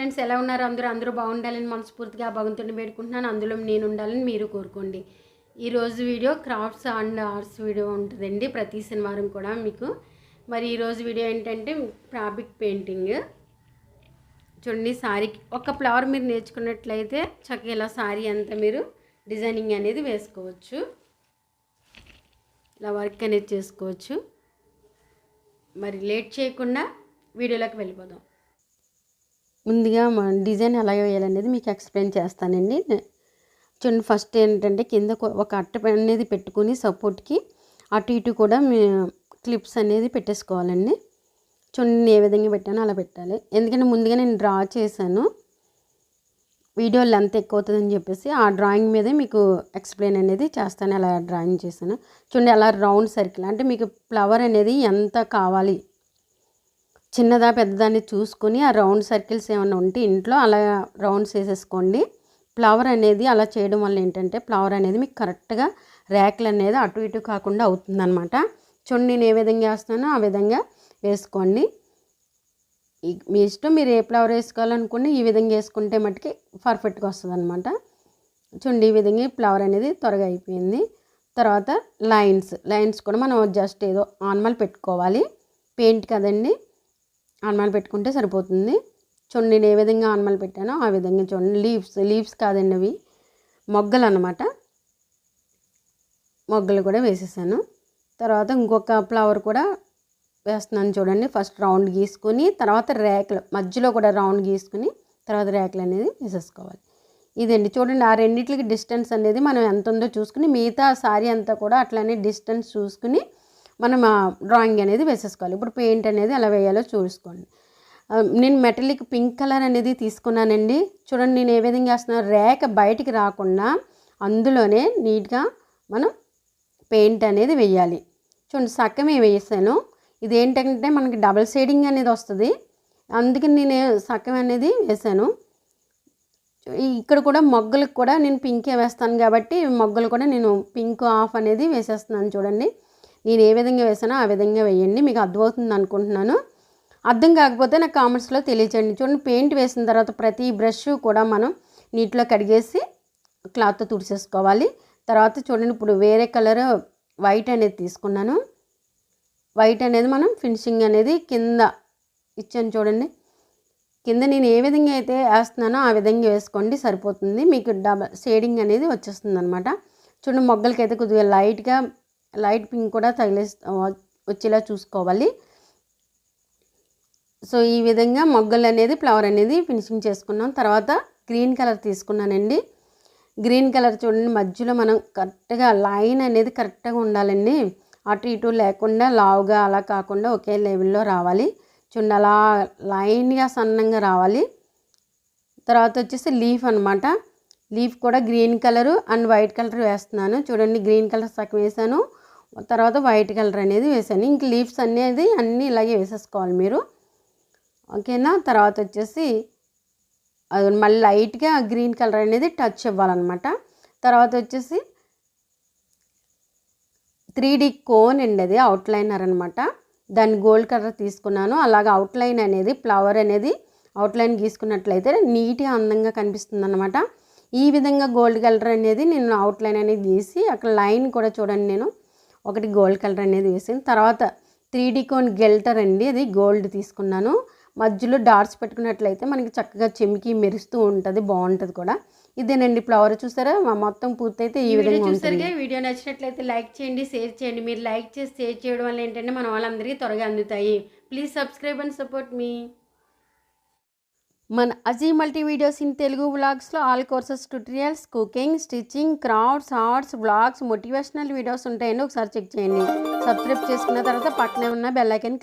Friends, ఎలా ఉన్నారు అందరూ బాగుండాలని మనస్ఫూర్తిగా భగవంతుడిని వేడుకుంటున్నాను. అందులో నేను ఉండాలని మీరు కోరుకోండి. ఈరోజు video crafts and arts video ఉంటుందండి, ప్రతి శనివారం కూడా మీకు. మరి ఈరోజు వీడియో ఏంటంటే ఫ్యాబ్రిక్ పెయింటింగ్. చూడండి, సారీకి ఒక ఫ్లవర్ మీరు నేర్చుకున్నట్లయితే చక్కగా ఇలా సారీ అంతా మీరు డిజైనింగ్ అనేది వేసుకోవచ్చు, ఇలా వర్క్ అనేది చేసుకోవచ్చు. మరి లేట్ చేయకుండా వీడియోలోకి వెళ్ళిపోదాం. ముందుగా మన డిజైన్ ఎలా వేయాలనేది మీకు ఎక్స్ప్లెయిన్ చేస్తానండి. చూడండి, ఫస్ట్ ఏంటంటే కింద ఒక అట్ట అనేది పెట్టుకుని సపోర్ట్కి అటు ఇటు కూడా క్లిప్స్ అనేది పెట్టేసుకోవాలండి. చూడండి, ఏ విధంగా పెట్టానో అలా పెట్టాలి. ఎందుకంటే ముందుగా నేను డ్రా చేశాను, వీడియో లెంత్ ఎక్కువ అవుతుందని చెప్పేసి ఆ డ్రాయింగ్ మీదే మీకు ఎక్స్ప్లెయిన్ అనేది చేస్తాను. అలా డ్రాయింగ్ చేశాను. చూడండి, అలా రౌండ్ సర్కిల్ అంటే మీకు ఫ్లవర్ అనేది ఎంత కావాలి, చిన్నదా పెద్దదాన్ని చూసుకొని ఆ రౌండ్ సర్కిల్స్ ఏమైనా ఉంటే ఇంట్లో అలా రౌండ్స్ వేసేసుకోండి. ఫ్లవర్ అనేది అలా చేయడం వల్ల ఏంటంటే ఫ్లవర్ అనేది మీకు కరెక్ట్గా ర్యాక్లు అనేది అటు ఇటు కాకుండా అవుతుందన్నమాట. చూడండి, నేను ఏ విధంగా వేస్తున్నానో ఆ విధంగా వేసుకోండి. మీ ఇష్టం, మీరు ఏ ఫ్లవర్ వేసుకోవాలనుకోండి ఈ విధంగా వేసుకుంటే మట్టుకి పర్ఫెక్ట్గా వస్తుంది అనమాట. చూడండి, ఈ విధంగా ఫ్లవర్ అనేది త్వరగా అయిపోయింది. తర్వాత లైన్స్ కూడా మనం జస్ట్ ఏదో ఆన్మల్ పెట్టుకోవాలి, పెయింట్ కదండి, ఆన్మల్ పెట్టుకుంటే సరిపోతుంది. చూడండి, నేను ఏ విధంగా ఆన్మల్ పెట్టానో ఆ విధంగా చూడండి. లీవ్స్ కాదండి, అవి మొగ్గలు అన్నమాట. మొగ్గలు కూడా వేసేసాను. తర్వాత ఇంకొక ఫ్లవర్ కూడా వేస్తున్నాను. చూడండి, ఫస్ట్ రౌండ్ గీసుకొని తర్వాత ర్యాక్లు మధ్యలో కూడా రౌండ్ గీసుకుని తర్వాత ర్యాక్లు అనేది వేసేసుకోవాలి. ఇదండి. చూడండి, ఆ రెండింటికి డిస్టెన్స్ అనేది మనం ఎంత ఉందో చూసుకుని మిగతా సారీ అంతా కూడా అట్లనే డిస్టెన్స్ చూసుకుని మనం డ్రాయింగ్ అనేది వేసేసుకోవాలి. ఇప్పుడు పెయింట్ అనేది ఎలా వేయాలో చూసుకోండి. నేను మెటాలిక్ పింక్ కలర్ అనేది తీసుకున్నానండి. చూడండి, నేను ఏ విధంగా వేస్తున్నాను, రేఖ బయటికి రాకుండా అందులోనే నీట్గా మనం పెయింట్ అనేది వేయాలి. చూడండి, సగమే వేసాను. ఇదేంటంటే మనకి డబల్ షేడింగ్ అనేది వస్తుంది, అందుకని నేను సగం అనేది వేసాను. ఇక్కడ కూడా మొగ్గలకు కూడా నేను పింకే వేస్తాను కాబట్టి మొగ్గలు కూడా నేను పింక్ హాఫ్ అనేది వేసేస్తున్నాను. చూడండి, నేను ఏ విధంగా వేసానో ఆ విధంగా వేయండి. మీకు అర్థమవుతుంది అనుకుంటున్నాను. అర్థం కాకపోతే నాకు కామెంట్స్లో తెలియచేయండి. చూడండి, పెయింట్ వేసిన తర్వాత ప్రతి బ్రష్ కూడా మనం నీటిలో కడిగేసి క్లాత్తో తుడిసేసుకోవాలి. తర్వాత చూడండి, ఇప్పుడు వేరే కలర్ వైట్ అనేది తీసుకున్నాను. వైట్ అనేది మనం ఫినిషింగ్ అనేది కింద ఇచ్చాను. చూడండి, కింద నేను ఏ విధంగా అయితే వేస్తున్నానో ఆ విధంగా వేసుకోండి, సరిపోతుంది. మీకు డబల్ షేడింగ్ అనేది వచ్చేస్తుంది అనమాట. చూడండి, మొగ్గలకి అయితే కొద్దిగా లైట్ పింక్ కూడా వచ్చేలా చూసుకోవాలి. సో ఈ విధంగా మొగ్గలు అనేది ఫ్లవర్ అనేది ఫినిషింగ్ చేసుకున్నాం. తర్వాత గ్రీన్ కలర్ తీసుకున్నానండి. గ్రీన్ కలర్ చూడండి, మధ్యలో మనం కరెక్ట్గా లైన్ అనేది కరెక్ట్గా ఉండాలండి, అటు ఇటు లేకుండా లావుగా అలా కాకుండా ఒకే లెవెల్లో రావాలి. చూడండి, అలా లైన్గా సన్నంగా రావాలి. తర్వాత వచ్చేసి లీఫ్ అనమాట. లీఫ్ కూడా green colour and white colour వేస్తున్నాను. చూడండి, గ్రీన్ కలర్ సగం వేసాను, తర్వాత వైట్ కలర్ అనేది వేసాను. ఇంక లీవ్స్ అనేది అన్నీ ఇలాగే వేసేసుకోవాలి మీరు, ఓకేనా. తర్వాత వచ్చేసి అది మళ్ళీ లైట్గా గ్రీన్ కలర్ అనేది టచ్ ఇవ్వాలన్నమాట. తర్వాత వచ్చేసి 3D కోన్ అండి, అది అవుట్లైనర్ అనమాట. దాన్ని గోల్డ్ కలర్ తీసుకున్నాను. అలాగే అవుట్లైన్ అనేది ఫ్లవర్ అనేది అవుట్లైన్ గీసుకున్నట్లయితే నీట్గా అందంగా కనిపిస్తుంది అనమాట. ఈ విధంగా గోల్డ్ కలర్ అనేది నేను అవుట్లైన్ అనేది గీసి అక్కడ లైన్ కూడా చూడండి, నేను ఒకటి గోల్డ్ కలర్ అనేది వేసాను. తర్వాత 3D కోన్ గెల్టర్ అండి, అది గోల్డ్ తీసుకున్నాను. మధ్యలో డాట్స్ పెట్టుకున్నట్లయితే మనకి చక్కగా చెమికి మెరుస్తూ ఉంటుంది, బాగుంటుంది కూడా. ఇదేనండి ఫ్లవర్. చూసారా, మొత్తం పూర్తయితే ఈ విధంగా ఉంటుంది. వీడియో నచ్చినట్లయితే లైక్ చేయండి, షేర్ చేయండి. మీరు లైక్ చేసి షేర్ చేయడం వల్ల ఏంటంటే మన వాళ్ళందరికీ త్వరగా అందుతాయి. ప్లీజ్ సబ్స్క్రైబ్ అండ్ సపోర్ట్ మీ. మన అజీ మల్టీ వీడియోస్ ఇన్ తెలుగు వ్లాగ్స్లో all courses, tutorials, cooking, stitching, crafts, arts, vlogs, motivational videos ఉంటాయండి. ఒకసారి చెక్ చేయండి. సబ్స్క్రైబ్ చేసుకున్న తర్వాత పక్కనే ఉన్న బెల్ ఐకాన్